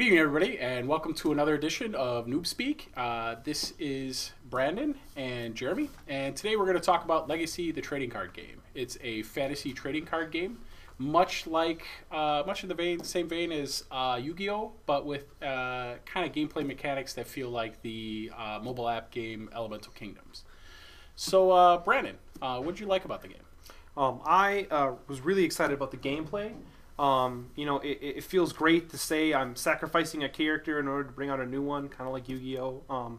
Good evening, everybody, and welcome to another edition of Noobspeak. This is Brandon and Jeremy, and today we're going to talk about Legacy, the trading card game. It's a fantasy trading card game, much in the same vein as Yu-Gi-Oh, but with kind of gameplay mechanics that feel like the mobile app game Elemental Kingdoms. So, Brandon, what did you like about the game? I was really excited about the gameplay. It feels great to say I'm sacrificing a character in order to bring out a new one, kind of like Yu-Gi-Oh.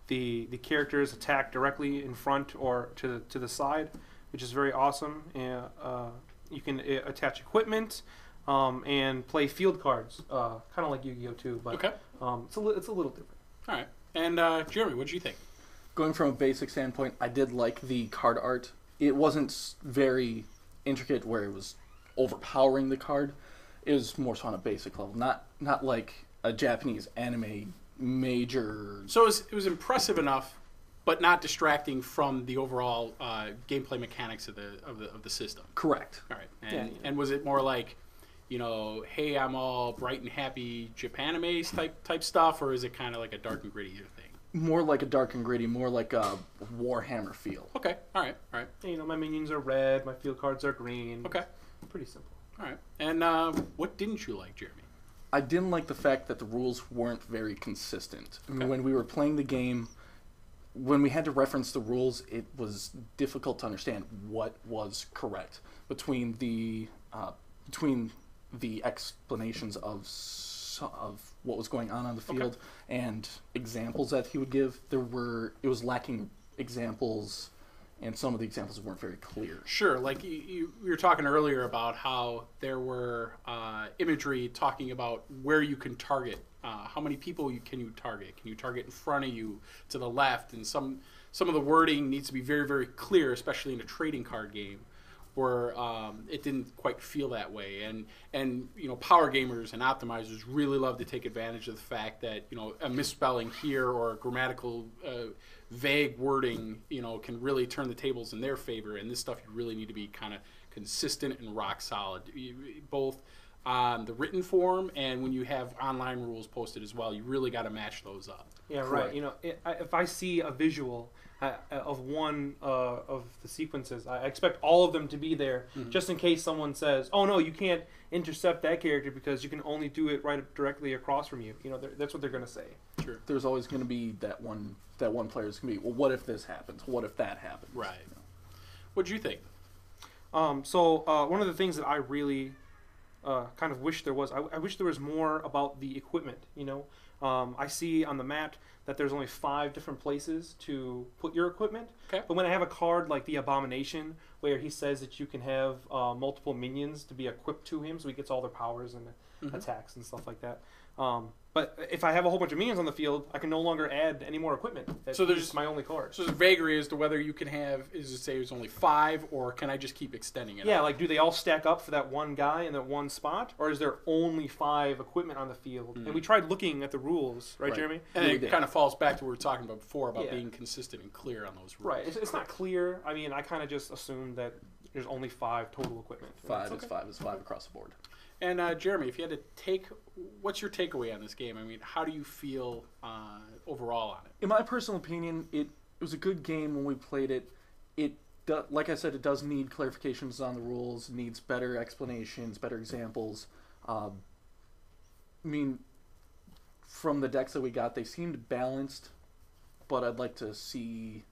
The characters attack directly in front or to the side, which is very awesome. And you can attach equipment and play field cards, kind of like Yu-Gi-Oh too. But Okay. it's a little different. All right. And Jeremy, what did you think? Going from a basic standpoint, I did like the card art. It wasn't very intricate where it was overpowering the card. It was more so on a basic level, not like a Japanese anime major. So it was impressive enough, but not distracting from the overall gameplay mechanics of the system. Correct. All right. And was it more like, hey, I'm all bright and happy Japanime type stuff, or is it kind of like a dark and gritty thing? More like a dark and gritty, more like a Warhammer feel. Okay. All right. My minions are red, my field cards are green. Okay. Pretty simple. All right. And what didn't you like, Jeremy? I didn't like the fact that the rules weren't very consistent. Okay. When we were playing the game, when we had to reference the rules, it was difficult to understand what was correct between the explanations of what was going on the field and examples that he would give. It was lacking examples, and some of the examples weren't very clear. Sure, like we were talking earlier about how there were imagery talking about where you can target, how many people can you target? Can you target in front of you, to the left? And some of the wording needs to be very, very clear, especially in a trading card game, where it didn't quite feel that way. And power gamers and optimizers really love to take advantage of the fact that a misspelling here or a grammatical vague wording can really turn the tables in their favor. And this stuff you really need to be kind of consistent and rock solid, both on the written form and when you have online rules posted as well. You really got to match those up. Yeah, Correct. right. If I see a visual of one of the sequences, I expect all of them to be there, just in case someone says, "Oh no, you can't intercept that character because you can only do it right directly across from you." That's what they're going to say. Sure. There's always going to be that one player's going to be, well, what if this happens? What if that happens? Right. What'd you think? So one of the things that I really kind of wish there was, I wish there was more about the equipment. I see on the map that there's only 5 different places to put your equipment. Okay. But when I have a card like the Abomination, where he says that you can have multiple minions to be equipped to him, so he gets all their powers and attacks and stuff like that. But if I have a whole bunch of minions on the field, I can no longer add any more equipment. So there's just my only card. So there's vagary as to whether you can have, is it say there's only 5, or can I just keep extending it? Yeah, up? like do they all stack up for that one guy in that one spot, or is there only 5 equipment on the field? And we tried looking at the rules, right. Jeremy? And it kind of falls back to what we were talking about before about Yeah. being consistent and clear on those rules. Right. It's not clear. I mean, I kind of just assumed that there's only 5 total equipment. 5 That's is okay. 5 is 5 across the board. And Jeremy, if you had to what's your takeaway on this game? I mean, how do you feel overall on it? In my personal opinion, it was a good game when we played it. Like I said, it does need clarifications on the rules, needs better explanations, better examples. I mean, from the decks that we got, they seemed balanced, but I'd like to see,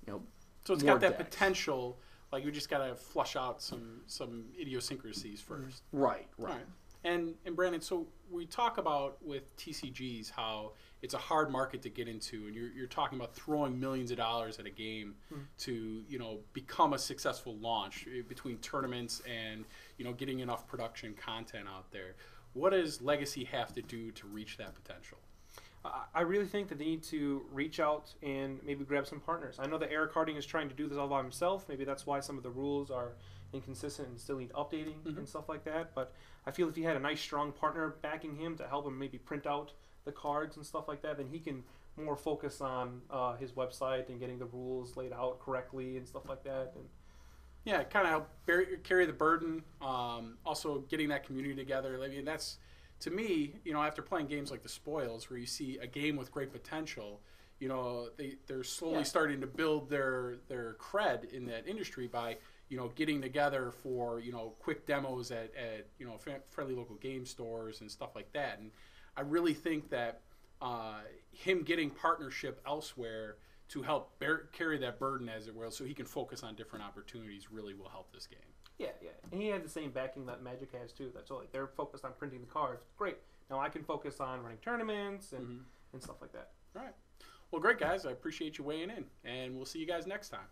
So it's more got that decks. potential. Like, you just got to flush out some idiosyncrasies first. Right. All right. And Brandon, so we talk about with TCGs how it's a hard market to get into, and you're talking about throwing millions of dollars at a game to become a successful launch between tournaments and getting enough production content out there. What does Legacy have to do to reach that potential? I really think that they need to reach out and maybe grab some partners. I know that Eric Harding is trying to do this all by himself. Maybe that's why some of the rules are inconsistent and still need updating and stuff like that. But I feel if he had a nice, strong partner backing him to help him maybe print out the cards and stuff like that, then he can more focus on his website and getting the rules laid out correctly and stuff like that. And yeah, kind of help carry the burden. Also, getting that community together. I mean, that's to me, after playing games like The Spoils, where you see a game with great potential, they're slowly starting to build their cred in that industry by getting together for quick demos at friendly local game stores and stuff like that. And I really think that him getting partnership elsewhere to help carry that burden, as it were, so he can focus on different opportunities, really will help this game. Yeah. And he had the same backing that Magic has too. That's all. Like, they're focused on printing the cards. Great. Now I can focus on running tournaments and stuff like that. All right. Well, great, guys. I appreciate you weighing in, and we'll see you guys next time.